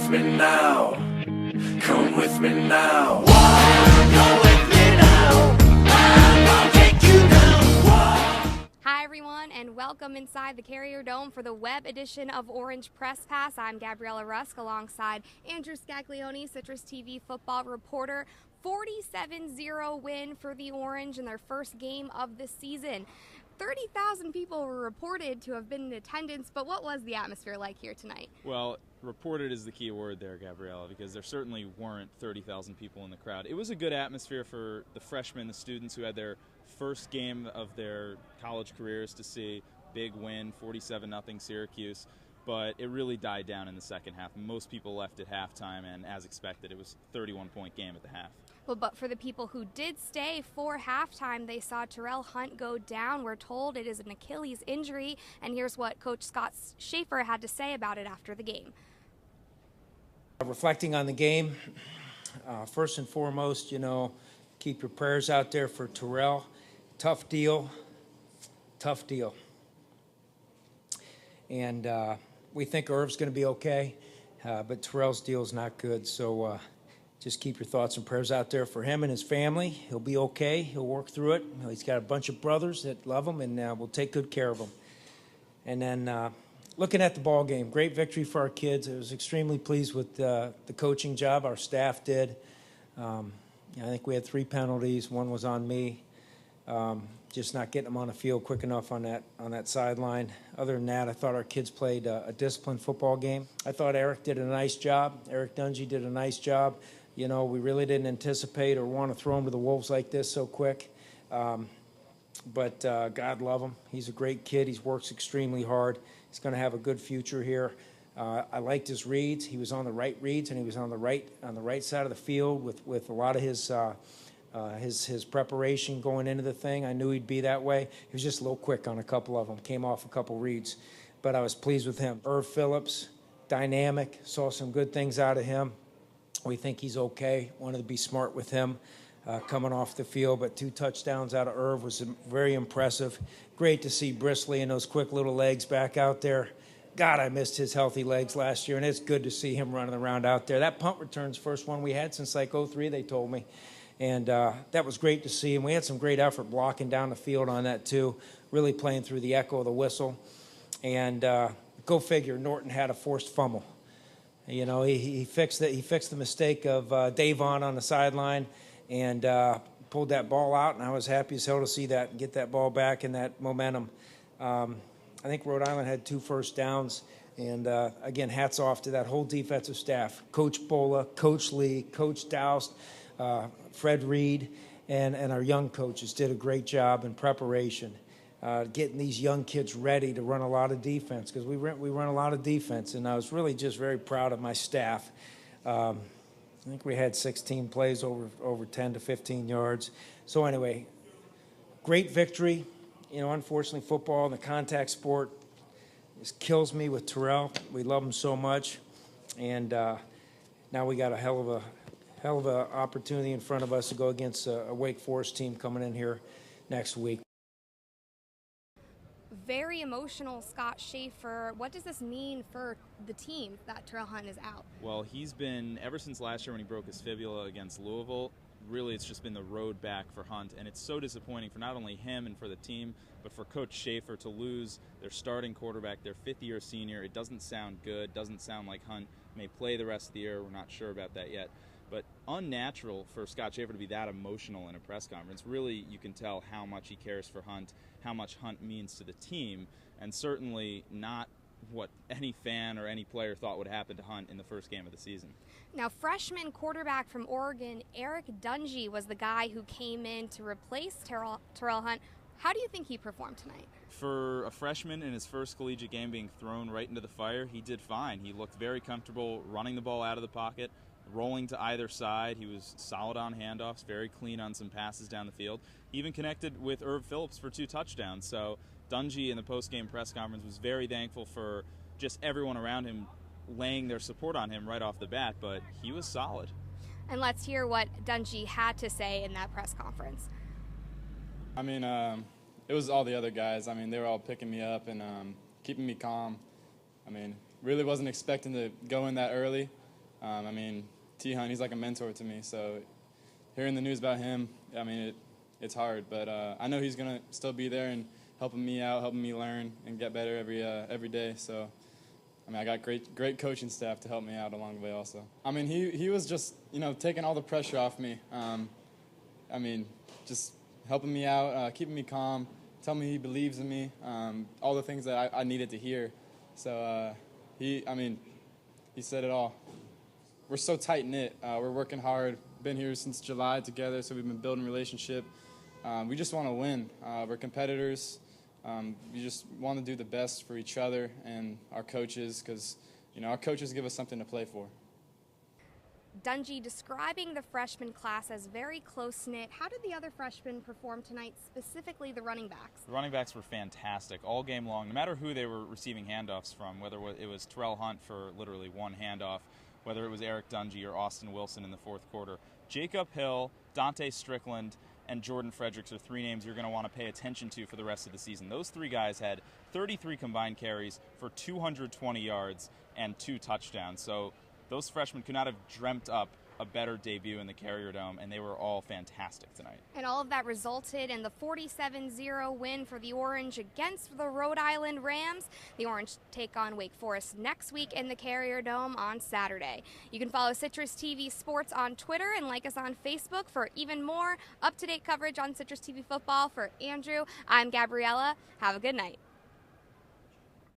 with me now. Come with me now. Come with me now. I'll take you down. Hi everyone, and welcome inside the Carrier Dome for the web edition of Orange Press Pass. I'm Gabriella Rusk alongside Andrew Scaglione, CitrusTV football reporter. 47-0 win for the Orange in their first game of the season. 30,000 people were reported to have been in attendance, but what was the atmosphere like here tonight? Well, reported is the key word there, Gabriella, because there certainly weren't 30,000 people in the crowd. It was a good atmosphere for the freshmen, the students who had their first game of their college careers to see. Big win, 47-0 Syracuse, but it really died down in the second half. Most people left at halftime, and as expected, it was a 31-point game at the half. Well, but for the people who did stay for halftime, they saw Reil Hunt go down. We're told it is an Achilles injury, and here's what Coach Scott Schaefer had to say about it after the game. Reflecting on the game, first and foremost, keep your prayers out there for Reil. Tough deal. And we think Irv's going to be okay, but Reil's deal is not good, so just keep your thoughts and prayers out there for him and his family. He'll be okay. He'll work through it. He's got a bunch of brothers that love him, and we'll take good care of him. And then looking at the ball game, great victory for our kids. I was extremely pleased with the coaching job our staff did. I think we had 3 penalties. 1 was on me. Just not getting them on the field quick enough on that sideline. Other than that, I thought our kids played a disciplined football game. I thought Eric did a nice job. Eric Dungey did a nice job. We really didn't anticipate or want to throw him to the wolves like this so quick. But God love him. He's a great kid. He works extremely hard. He's going to have a good future here. I liked his reads. He was on the right reads, and he was on the right side of the field with a lot of his preparation going into the thing. I knew he'd be that way. He was just a little quick on a couple of them. Came off a couple reads, but I was pleased with him. Irv Phillips, dynamic. Saw some good things out of him. We think he's okay. Wanted to be smart with him coming off the field, but 2 touchdowns out of Irv was very impressive. Great to see Brisley and those quick little legs back out there. God, I missed his healthy legs last year, and it's good to see him running around out there. That punt return's first one we had since like 03, they told me. And that was great to see. And we had some great effort blocking down the field on that, too, really playing through the echo of the whistle. And go figure, Norton had a forced fumble. He fixed it. He fixed the mistake of Davon on the sideline and pulled that ball out. And I was happy as hell to see that and get that ball back and that momentum. I think Rhode Island had 2 first downs. And, again, hats off to that whole defensive staff. Coach Bola, Coach Lee, Coach Doust, Fred Reed, and our young coaches did a great job in preparation, getting these young kids ready to run a lot of defense, because we run a lot of defense, and I was really just very proud of my staff. I think we had 16 plays over 10 to 15 yards. So anyway, great victory. Unfortunately, football and the contact sport just kills me with Reil. We love him so much, and now we got a hell of a opportunity in front of us to go against a Wake Forest team coming in here next week. Very emotional, Scott Schaefer. What does this mean for the team that Reil Hunt is out? Well, he's been, ever since last year when he broke his fibula against Louisville, really it's just been the road back for Hunt, and it's so disappointing for not only him and for the team, but for Coach Schaefer to lose their starting quarterback, their 5th-year senior. It doesn't sound good. Doesn't sound like Hunt may play the rest of the year. We're not sure about that yet. But unnatural for Scott Schaefer to be that emotional in a press conference. Really, you can tell how much he cares for Hunt, how much Hunt means to the team, and certainly not what any fan or any player thought would happen to Hunt in the first game of the season. Now, freshman quarterback from Oregon, Eric Dungey, was the guy who came in to replace Reil Hunt. How do you think he performed tonight? For a freshman in his first collegiate game being thrown right into the fire, he did fine. He looked very comfortable running the ball out of the pocket, rolling to either side. He was solid on handoffs, very clean on some passes down the field. He even connected with Irv Phillips for 2 touchdowns. So Dungey in the post-game press conference was very thankful for just everyone around him laying their support on him right off the bat, but he was solid. And let's hear what Dungey had to say in that press conference. It was all the other guys. They were all picking me up and keeping me calm. Really wasn't expecting to go in that early. I mean, T-Hunt, he's like a mentor to me. So hearing the news about him, I mean, it's hard. But I know he's going to still be there and helping me out, helping me learn and get better every day. So, I mean, I got great coaching staff to help me out along the way also. I mean, he was just, taking all the pressure off me. I mean, just helping me out, keeping me calm, telling me he believes in me, all the things that I needed to hear. So he said it all. We're so tight-knit. We're working hard. Been here since July together, so we've been building a relationship. We just want to win. We're competitors. We just want to do the best for each other and our coaches because, our coaches give us something to play for. Dungey describing the freshman class as very close-knit. How did the other freshmen perform tonight, specifically the running backs? The running backs were fantastic all game long, no matter who they were receiving handoffs from, whether it was Terrell Hunt for literally one handoff, whether it was Eric Dungey or Austin Wilson in the fourth quarter. Jacob Hill, Dante Strickland, and Jordan Fredericks are three names you're going to want to pay attention to for the rest of the season. Those three guys had 33 combined carries for 220 yards and 2 touchdowns. So those freshmen could not have dreamt up a better debut in the Carrier Dome, and they were all fantastic tonight. And all of that resulted in the 47-0 win for the Orange against the Rhode Island Rams. The Orange take on Wake Forest next week in the Carrier Dome on Saturday. You can follow Citrus TV Sports on Twitter and like us on Facebook for even more up-to-date coverage on Citrus TV football. For Andrew, I'm Gabriella. Have a good night.